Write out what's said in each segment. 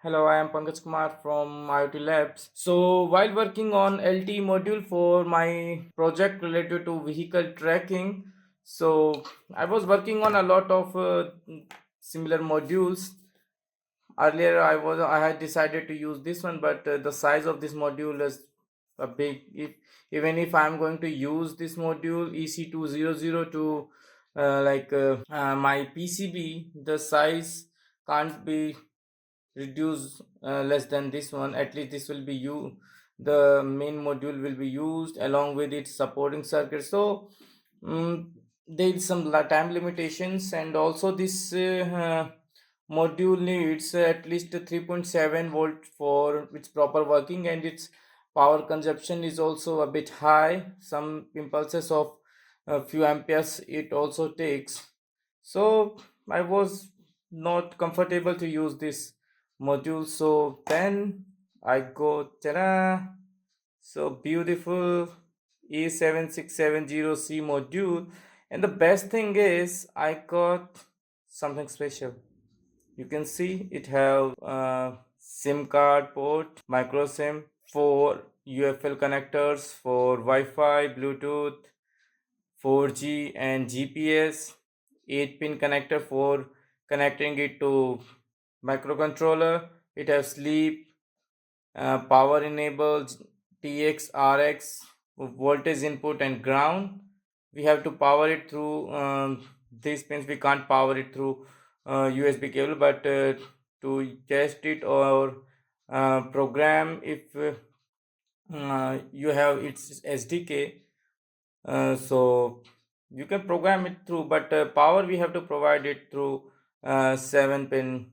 Hello, I am Pankaj Kumar from IoT Labs. So, while working on LTE module for my project related to vehicle tracking, so I was working on a lot of similar modules. Earlier, I had decided to use this one, but the size of this module is a big. Even if I am going to use this module EC200 to my PCB, the size can't be reduce less than this one. At least this will be you the main module will be used along with its supporting circuit. So mm there is some time limitations, and also this module needs at least 3.7 volt for its proper working, and its power consumption is also a bit high. Some impulses of a few amperes it also takes. So I was not comfortable to use this module. So then I go, ta-da! So beautiful A7670 module. And the best thing is I got something special. You can see it have SIM card port, micro SIM, four UFL connectors for Wi-Fi, Bluetooth, 4G and GPS, 8-pin connector for connecting it to microcontroller. It has sleep, power enabled, TX, RX, voltage input and ground. We have to power it through these pins. We can't power it through USB cable, but to test it or program, if you have its SDK, so you can program it through, but power we have to provide it through 7 pin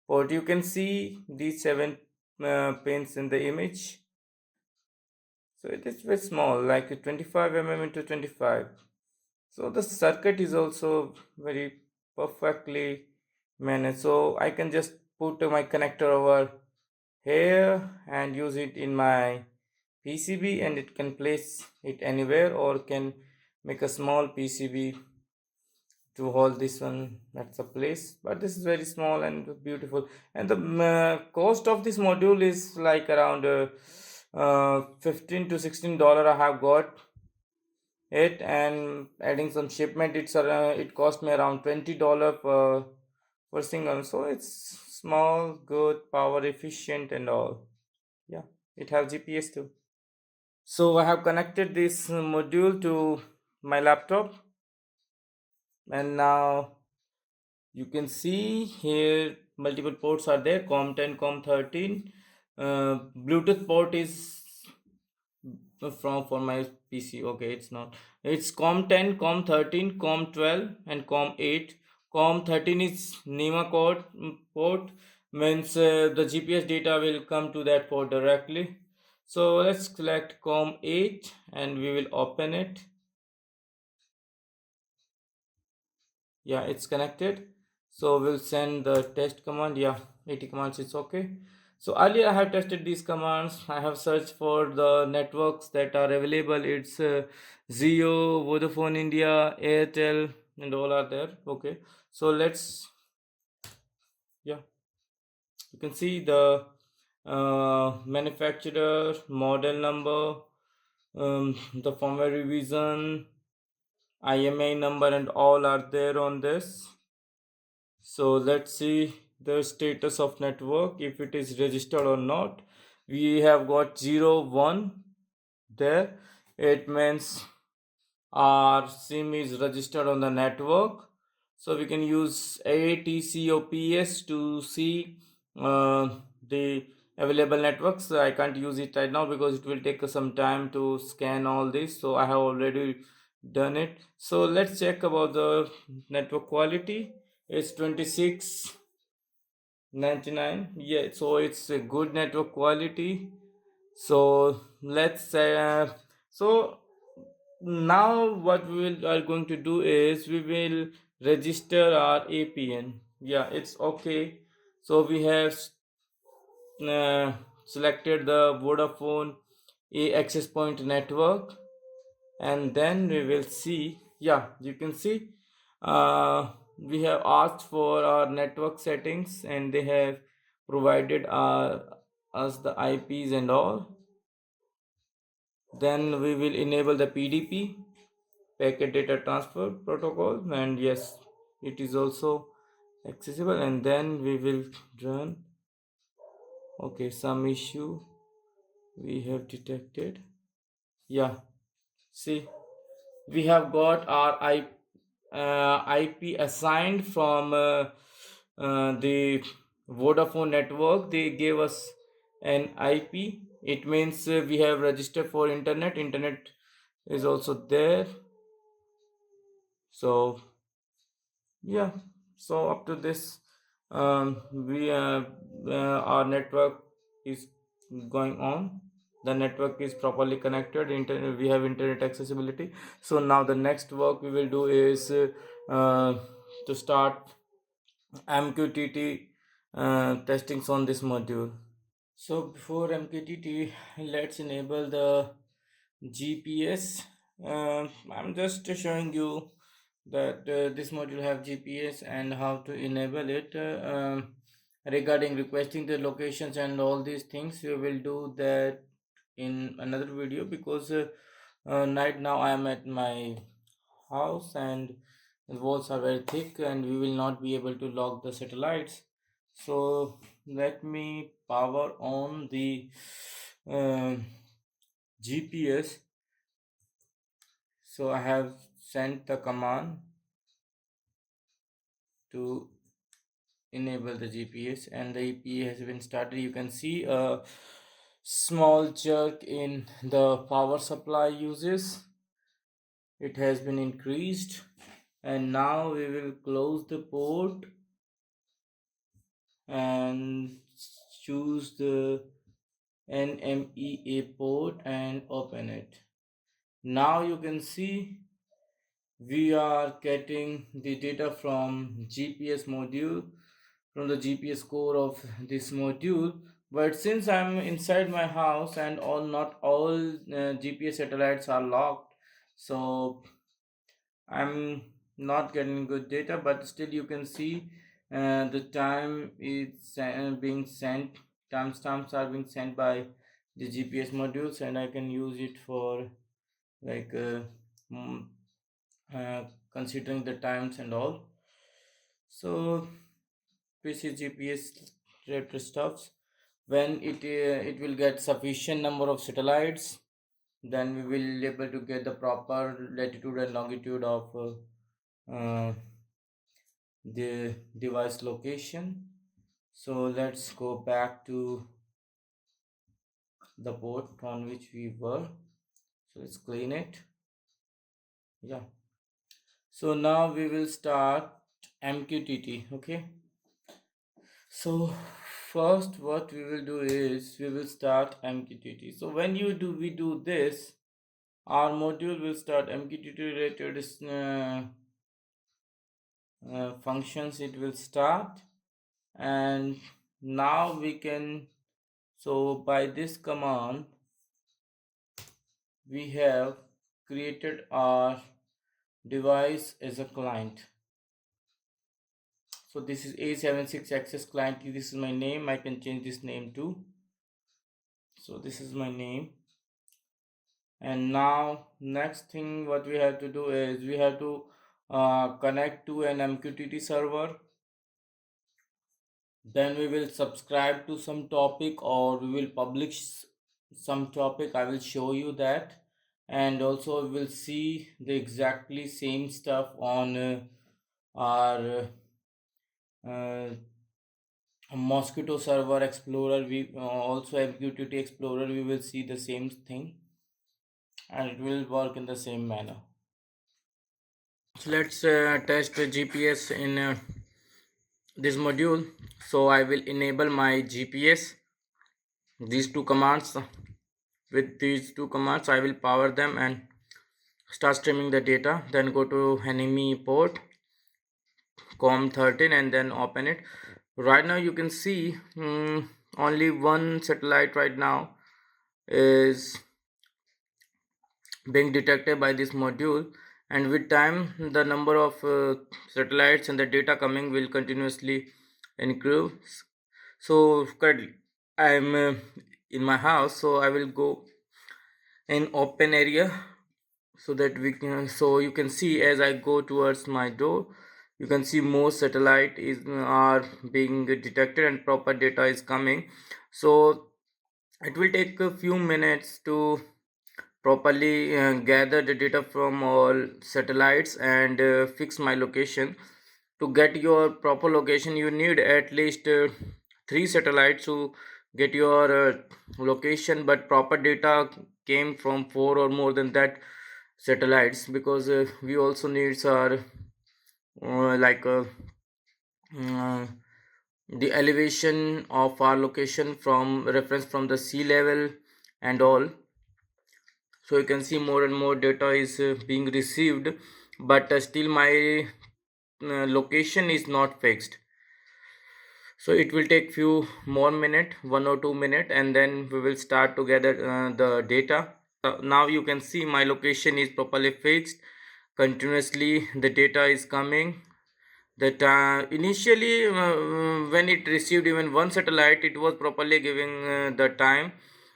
port. You can see these 7 pins in the image. So it is very small, like 25 into 25. So the circuit is also very perfectly managed. So I can just put my connector over here and use it in my PCB, and it can place it anywhere, or can make a small PCB to hold this one. That's a place, but this is very small and beautiful. And the cost of this module is like around 15 to $16 I have got it, and adding some shipment, it cost me around $20 per single. So it's small, good, power efficient and all. Yeah, it has GPS too. So I have connected this module to my laptop, and now you can see here multiple ports are there: COM10, COM13. Bluetooth port is from for my PC. Okay, it's not. It's COM10, COM13, COM12, and COM8. COM13 is NEMA code port, means the GPS data will come to that port directly. So let's select COM8 and we will open it. Yeah, it's connected. So we'll send the test command. Yeah, 80 commands, it's okay. So earlier I have tested these commands. I have searched for the networks that are available. It's Zio, Vodafone India, Airtel, and all are there. Okay, so let's, yeah, you can see the manufacturer, model number, the firmware revision, IMEI number, and all are there on this. So let's see the status of network, if it is registered or not. We have got 01 there. It means our SIM is registered on the network. So we can use ATCOPS to see the available networks. I can't use it right now because it will take some time to scan all this. So I have already done it. So let's check about the network quality. It's 2699. Yeah, so it's a good network quality. So let's say so now what are going to do is we will register our APN. Yeah, it's okay. So we have uh, selected the Vodafone A access point network, and then we will see. Yeah, you can see we have asked for our network settings, and they have provided us the IPs and all. Then we will enable the PDP, packet data transfer protocol, and yes, it is also accessible. And then we will run. Okay, some issue we have detected. Yeah, see, we have got our IP assigned from the Vodafone network. They gave us an IP. It means we have registered for internet. Internet is also there. So yeah, so up to this, we our network is going on. The network is properly connected. Internet, we have internet accessibility. So now the next work we will do is to start MQTT testings on this module. So before MQTT, let's enable the GPS. I'm just showing you that this module have GPS and how to enable it. Regarding requesting the locations and all these things, we will do that in another video, because right now I am at my house and the walls are very thick and we will not be able to lock the satellites. So let me power on the uh, GPS. So I have sent the command to enable the GPS and the EP has been started. You can see a small jerk in the power supply uses. It has been increased, and now we will close the port and choose the NMEA port and open it. Now you can see we are getting the data from GPS module, from the GPS core of this module. But since I'm inside my house and all not all GPS satellites are locked, so I'm not getting good data. But still you can see the time is being sent, timestamps are being sent by the GPS modules, and I can use it for like mm, considering the times and all. So PC GPS related stuffs. When it will get sufficient number of satellites, then we will able to get the proper latitude and longitude of the device location. So let's go back to the port on which we were. So let's clean it. Yeah. So now we will start MQTT. Okay. So first what we will do is we will start MQTT. So when we do this, our module will start MQTT related functions. It will start, and now we can, so by this command we have created our device as a client. So this is A76 access client. This is my name. I can change this name too. So this is my name. And now next thing what we have to do is we have to connect to an MQTT server. Then we will subscribe to some topic, or we will publish some topic. I will show you that, and also we will see the exactly same stuff on our uh, Mosquito server explorer. We also MQTT explorer, we will see the same thing, and it will work in the same manner. So let's test the GPS in this module. So I will enable my GPS. These two commands, with these two commands I will power them and start streaming the data. Then go to enemy port com13 and then open it. Right now you can see only one satellite right now is being detected by this module, and with time the number of satellites and the data coming will continuously increase. So currently I'm in my house, so I will go in open area so that we can, so you can see as I go towards my door, you can see more satellite is are being detected and proper data is coming. So it will take a few minutes to properly gather the data from all satellites and fix my location. To get your proper location you need at least three satellites to get your location, but proper data came from four or more than that satellites, because we also needs our like uh, the elevation of our location from reference from the sea level and all. So you can see more and more data is being received, but still my location is not fixed. So it will take few more minute, 1 or 2 minute, and then we will start to gather the data. Now you can see my location is properly fixed. Continuously the data is coming. That initially when it received even one satellite, it was properly giving the time.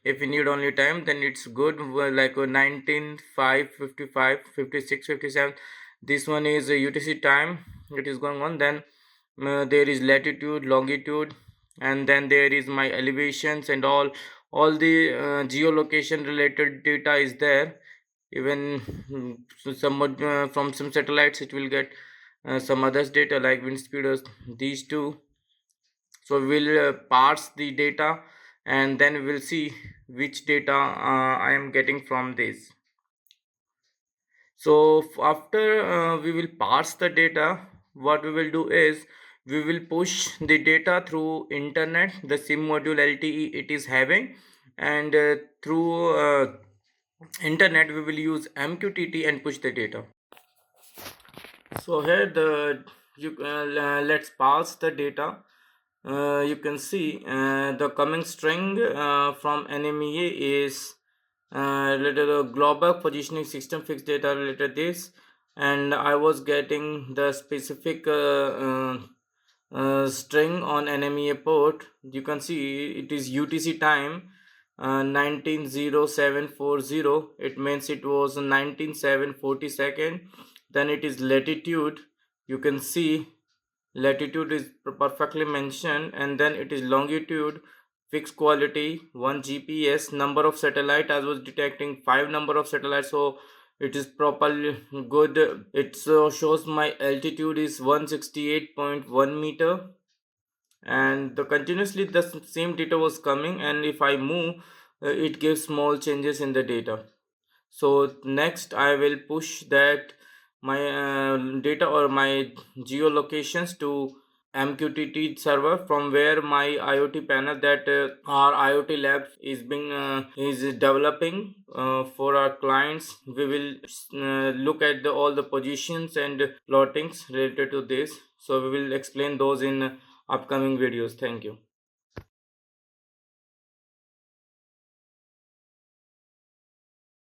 If we need only time, then it's good. Well, like 19 5 55 56 57, this one is UTC time, it is going on. Then there is latitude, longitude, and then there is my elevations and all the geolocation related data is there. Even somewhat from some satellites it will get some others data like wind speed or these two. So we'll parse the data and then we'll see which data I am getting from this. So after we will parse the data, what we will do is we will push the data through internet, the sim module LTE it is having, and through internet we will use MQTT and push the data. So here the you let's parse the data. You can see the coming string from NMEA is related to global positioning system fixed data related this, and I was getting the specific string on NMEA port. You can see it is UTC time 190740. It means it was 19740 then it is latitude. You can see latitude is perfectly mentioned, and then it is longitude, fixed quality 1 GPS, number of satellite as was detecting 5 number of satellites, so it is properly good. It shows my altitude is 168.1 meter, and the continuously the same data was coming, and if I move it gives small changes in the data. So next I will push that my data or my geolocations to MQTT server, from where my IoT panel that our IoT lab is being is developing for our clients. We will look at all the positions and plottings related to this. So we will explain those in upcoming videos. Thank you.